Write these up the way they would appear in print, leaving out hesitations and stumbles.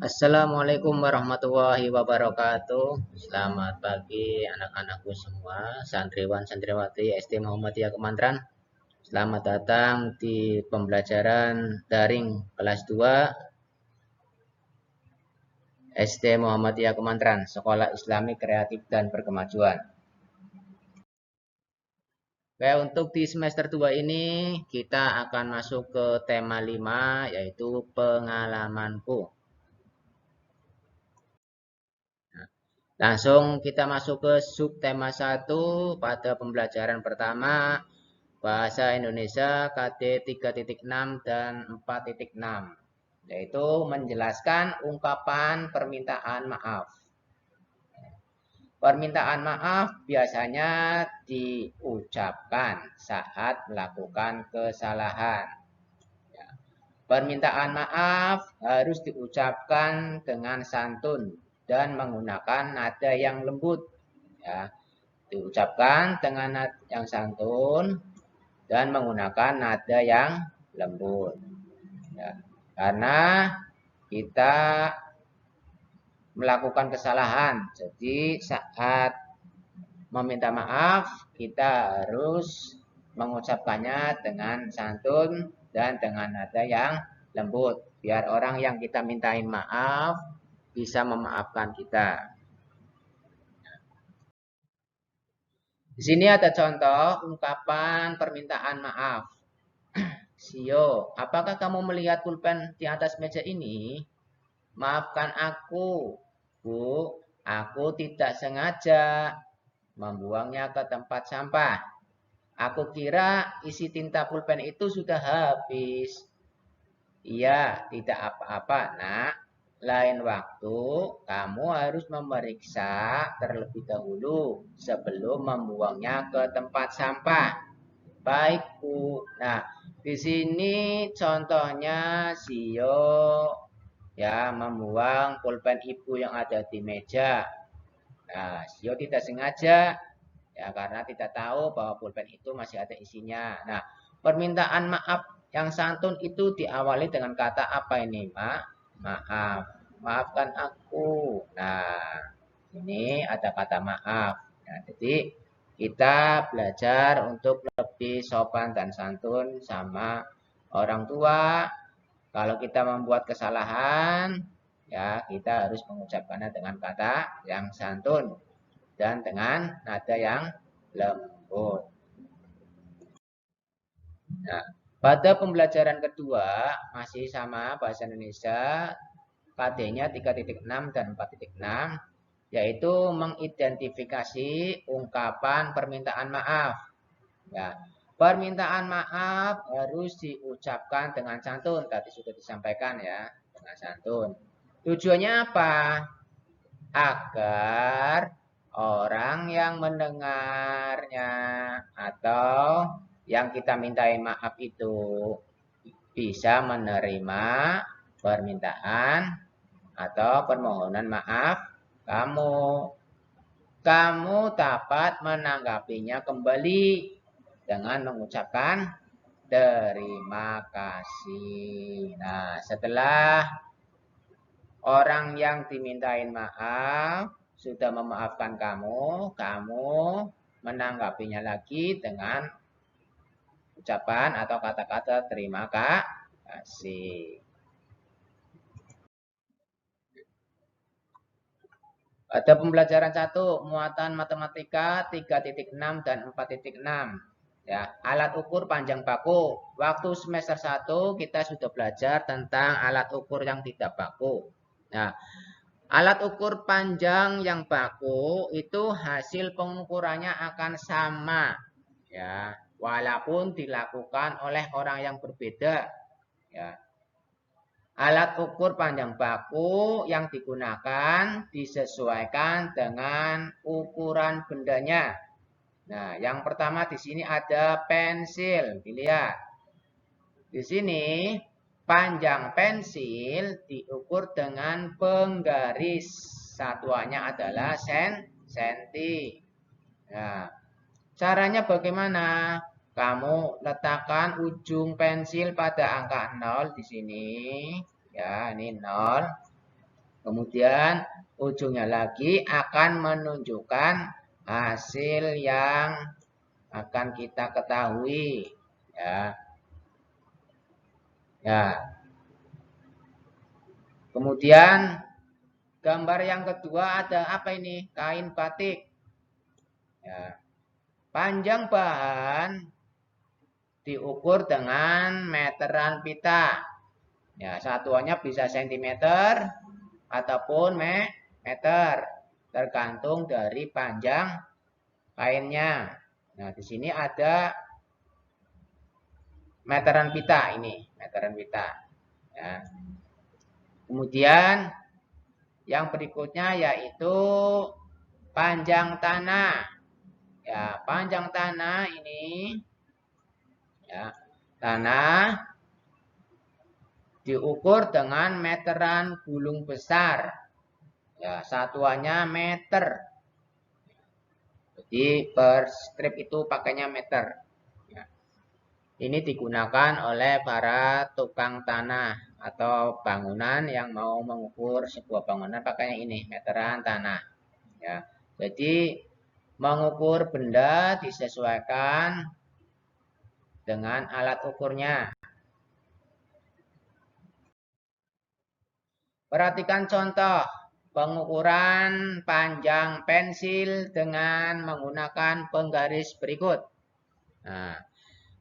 Assalamualaikum warahmatullahi wabarakatuh. Selamat pagi anak-anakku semua, santriwan santriwati SD Muhammadiyah Kemantran. Selamat datang di pembelajaran daring kelas 2 SD Muhammadiyah Kemantran, Sekolah Islami Kreatif dan Berkemajuan. Oke, untuk di semester 2 ini kita akan masuk ke tema 5 yaitu pengalamanku. Langsung kita masuk ke subtema 1 pada pembelajaran pertama Bahasa Indonesia KD 3.6 dan 4.6, yaitu menjelaskan ungkapan permintaan maaf. Permintaan maaf biasanya diucapkan saat melakukan kesalahan. Permintaan maaf harus diucapkan dengan santun dan menggunakan nada yang lembut. Ya, diucapkan dengan nada yang santun dan menggunakan nada yang lembut. Ya, karena kita melakukan kesalahan, jadi saat meminta maaf kita harus mengucapkannya dengan santun dan dengan nada yang lembut, biar orang yang kita mintain maaf bisa memaafkan kita. Di sini ada contoh ungkapan permintaan maaf. Sio, apakah kamu melihat pulpen di atas meja ini? Maafkan aku, Bu. Aku tidak sengaja membuangnya ke tempat sampah. Aku kira isi tinta pulpen itu sudah habis. Iya, tidak apa-apa, Nak. Lain waktu, kamu harus memeriksa terlebih dahulu sebelum membuangnya ke tempat sampah. Baik, Bu. Nah, di sini contohnya Sio ya membuang pulpen ibu yang ada di meja. Nah, Sio tidak sengaja ya karena tidak tahu bahwa pulpen itu masih ada isinya. Nah, permintaan maaf yang santun itu diawali dengan kata apa ini, Mak? Maaf. Maafkan aku. Nah, ini ada kata maaf. Nah, jadi kita belajar untuk lebih sopan dan santun sama orang tua. Kalau kita membuat kesalahan, ya kita harus mengucapkannya dengan kata yang santun dan dengan nada yang lembut. Nah, pada pembelajaran kedua masih sama bahasa Indonesia, KD-nya 3.6 dan 4.6, yaitu mengidentifikasi ungkapan permintaan maaf. Ya, permintaan maaf harus diucapkan dengan santun. Tadi sudah disampaikan ya, dengan santun. Tujuannya apa? Agar orang yang mendengarnya atau yang kita mintain maaf itu bisa menerima permintaan atau permohonan maaf kamu. Kamu dapat menanggapinya kembali dengan mengucapkan terima kasih. Nah, setelah orang yang dimintain maaf sudah memaafkan kamu, kamu menanggapinya lagi dengan ucapan atau kata-kata terima kasih. Pada pembelajaran 1, muatan matematika 3.6 dan 4.6. Ya, alat ukur panjang baku. Waktu semester 1 kita sudah belajar tentang alat ukur yang tidak baku. Nah, alat ukur panjang yang baku itu hasil pengukurannya akan sama. Ya, walaupun dilakukan oleh orang yang berbeda. Ya, alat ukur panjang baku yang digunakan disesuaikan dengan ukuran bendanya. Nah, yang pertama di sini ada pensil, dilihat. Di sini panjang pensil diukur dengan penggaris. Satuannya adalah senti. Nah, caranya bagaimana? Kamu letakkan ujung pensil pada angka 0 di sini. Ya, ini 0. Kemudian ujungnya lagi akan menunjukkan hasil yang akan kita ketahui. Ya. Ya. Kemudian gambar yang kedua ada apa ini? Kain batik. Ya. Panjang bahan diukur dengan meteran pita. Ya, satuannya bisa sentimeter ataupun meter, tergantung dari panjang kainnya. Nah, di sini ada meteran pita ini, meteran pita. Ya. Kemudian yang berikutnya yaitu panjang tanah. Ya, panjang tanah ini ya, tanah diukur dengan meteran gulung besar. Ya, satuannya meter. Jadi per strip itu pakainya meter. Ya. Ini digunakan oleh para tukang tanah atau bangunan yang mau mengukur sebuah bangunan pakainya ini, meteran tanah. Ya. Jadi mengukur benda disesuaikan dengan alat ukurnya. Perhatikan contoh pengukuran panjang pensil dengan menggunakan penggaris berikut. Nah,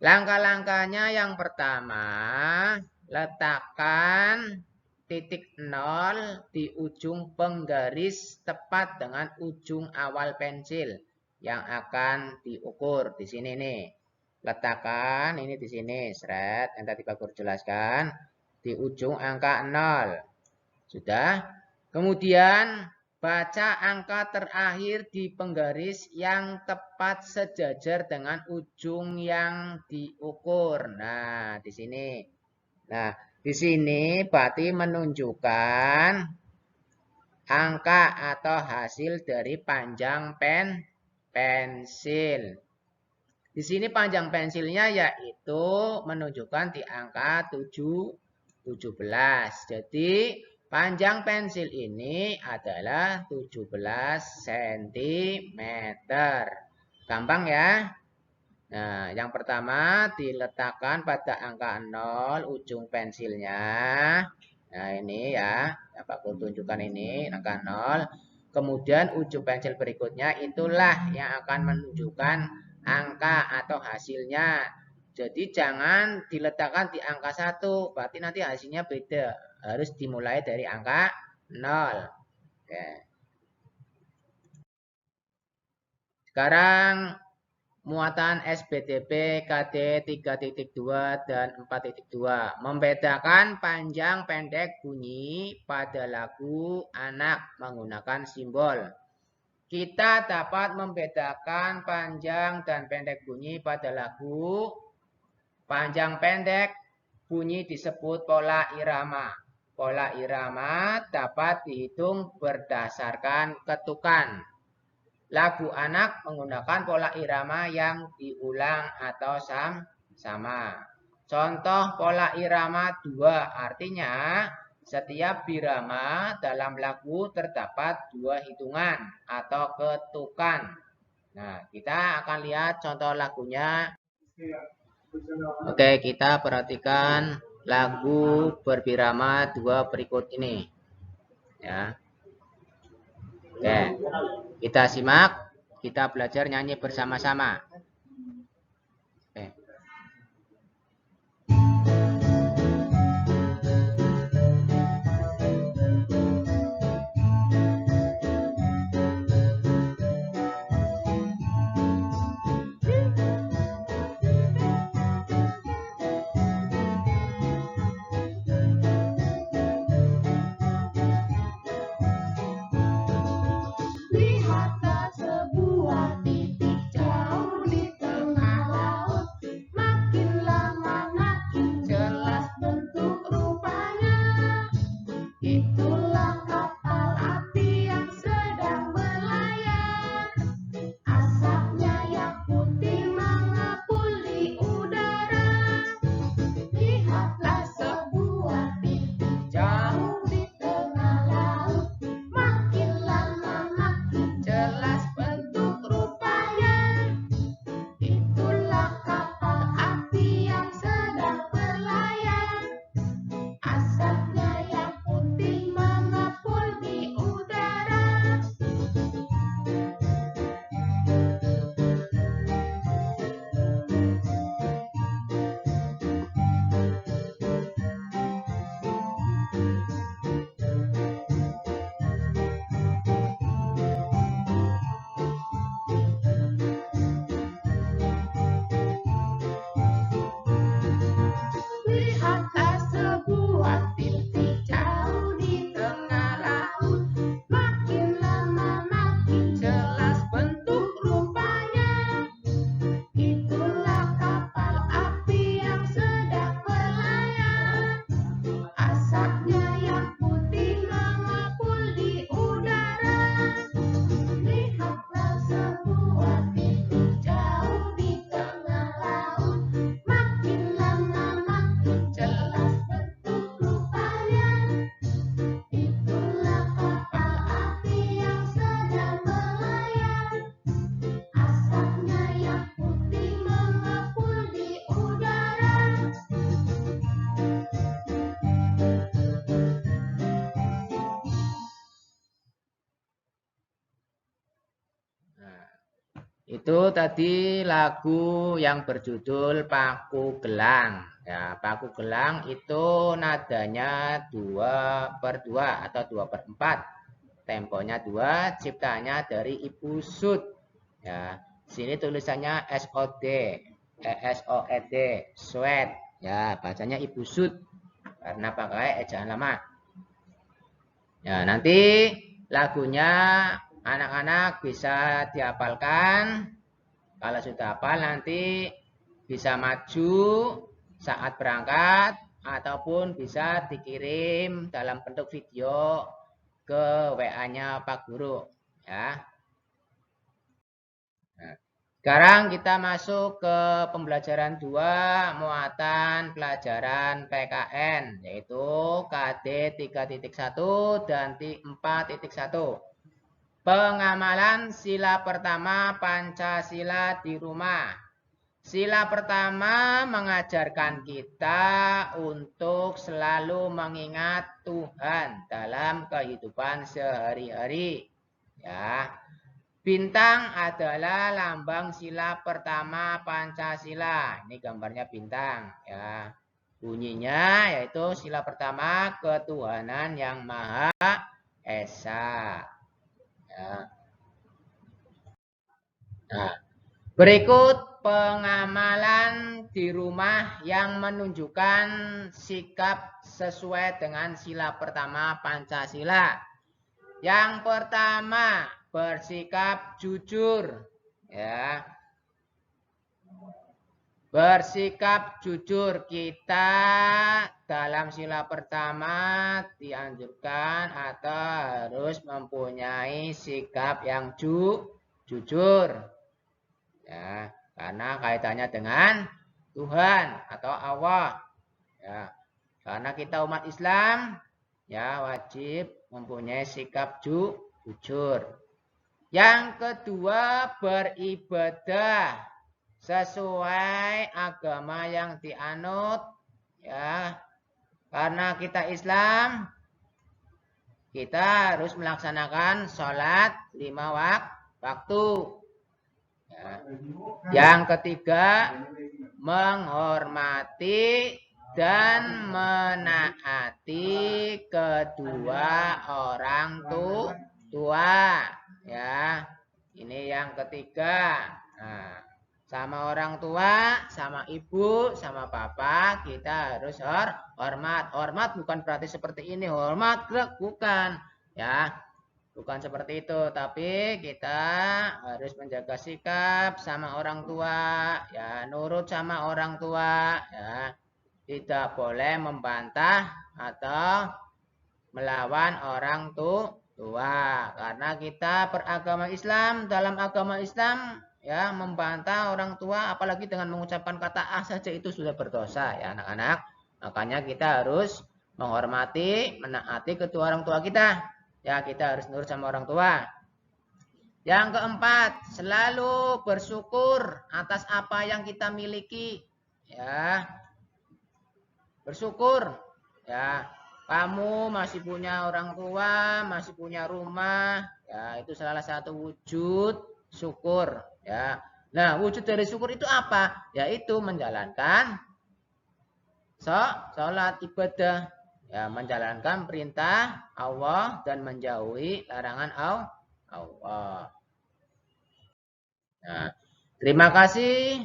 langkah-langkahnya yang pertama, letakkan titik 0 di ujung penggaris tepat dengan ujung awal pensil yang akan diukur. Di sini nih. Letakkan ini di sini, seret yang tadi Pak Guru jelaskan, di ujung angka 0. Sudah. Kemudian baca angka terakhir di penggaris yang tepat sejajar dengan ujung yang diukur. Nah, di sini. Nah, di sini berarti menunjukkan angka atau hasil dari panjang pensil. Di sini panjang pensilnya yaitu menunjukkan di angka 17. Jadi panjang pensil ini adalah 17 cm. Gampang ya? Nah, yang pertama diletakkan pada angka 0 ujung pensilnya. Nah, ini ya. Pak Guru tunjukkan ini angka 0. Kemudian ujung pensil berikutnya itulah yang akan menunjukkan angka atau hasilnya. Jadi jangan diletakkan di angka 1, berarti nanti hasilnya beda. Harus dimulai dari angka 0. Oke. Sekarang muatan SBTP KD 3.2 dan 4.2. Membedakan panjang pendek bunyi pada lagu anak menggunakan simbol. Kita dapat membedakan panjang dan pendek bunyi pada lagu. Panjang pendek bunyi disebut pola irama. Pola irama dapat dihitung berdasarkan ketukan. Lagu anak menggunakan pola irama yang diulang atau sama. Contoh pola irama 2 artinya setiap birama dalam lagu terdapat 2 hitungan atau ketukan. Nah, kita akan lihat contoh lagunya. Oke, kita perhatikan lagu berbirama 2 berikut ini. Ya. Oke, kita simak, kita belajar nyanyi bersama-sama. Oke. Lihatlah sebuah titik jauh di tengah laut. Makin lama makin jelas bentuk rupanya. Itulah kapal api yang sedang berlayar. Asapnya yang putih mengepul di udara. Lihatlah sebuah titik jauh di tengah laut. Itu tadi lagu yang berjudul Paku Gelang. Ya, Paku Gelang itu nadanya 2/2 atau 2/4. Temponya 2, ciptanya dari Ibu Sud. Ya, sini tulisannya SOD, SOED, Sweat. Ya, bacanya Ibu Sud karena pakai ejaan lama. Ya, nanti lagunya anak-anak bisa dihafalkan. Kalau sudah hafal nanti bisa maju saat berangkat ataupun bisa dikirim dalam bentuk video ke WA-nya Pak Guru. Ya. Nah, sekarang kita masuk ke pembelajaran 2 muatan pelajaran PKN yaitu KD 3.1 dan 4.1. Pengamalan sila pertama Pancasila di rumah. Sila pertama mengajarkan kita untuk selalu mengingat Tuhan dalam kehidupan sehari-hari. Ya. Bintang adalah lambang sila pertama Pancasila. Ini gambarnya bintang, ya. Bunyinya yaitu sila pertama ketuhanan yang Maha Esa. Ya. Nah, berikut pengamalan di rumah yang menunjukkan sikap sesuai dengan sila pertama Pancasila. Yang pertama, bersikap jujur. Ya. Bersikap jujur, kita dalam sila pertama dianjurkan atau harus mempunyai sikap yang jujur. Ya, karena kaitannya dengan Tuhan atau Allah. Ya, karena kita umat Islam, ya wajib mempunyai sikap jujur. Yang kedua, beribadah sesuai agama yang dianut, ya. Karena kita Islam, kita harus melaksanakan sholat 5 waktu. Ya. Yang ketiga, menghormati dan menaati kedua orang tua. Ya, ini yang ketiga. Nah, sama orang tua, sama ibu, sama papa, kita harus hormat. Hormat bukan berarti seperti ini, hormat bukan, ya. Bukan seperti itu, tapi kita harus menjaga sikap sama orang tua, ya, nurut sama orang tua, ya. Tidak boleh membantah atau melawan orang tua, karena kita beragama Islam. Dalam agama Islam, ya, membantah orang tua apalagi dengan mengucapkan kata ah saja itu sudah berdosa, ya anak-anak. Makanya kita harus menghormati, menaati kedua orang tua kita. Ya, kita harus nurut sama orang tua. Yang keempat, selalu bersyukur atas apa yang kita miliki. Ya. Bersyukur, ya. Kamu masih punya orang tua, masih punya rumah, ya, itu salah satu wujud syukur, ya. Nah, wujud dari syukur itu apa? Yaitu menjalankan sholat ibadah, ya, menjalankan perintah Allah dan menjauhi larangan Allah. Nah, terima kasih.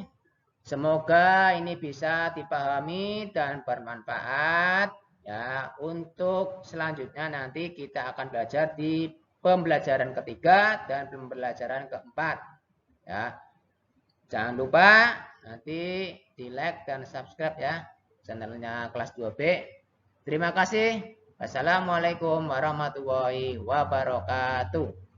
Semoga ini bisa dipahami dan bermanfaat. Ya, untuk selanjutnya nanti kita akan belajar di pembelajaran ketiga dan pembelajaran keempat. Ya, jangan lupa nanti di like dan subscribe ya channelnya kelas 2B. Terima kasih. Wassalamualaikum warahmatullahi wabarakatuh.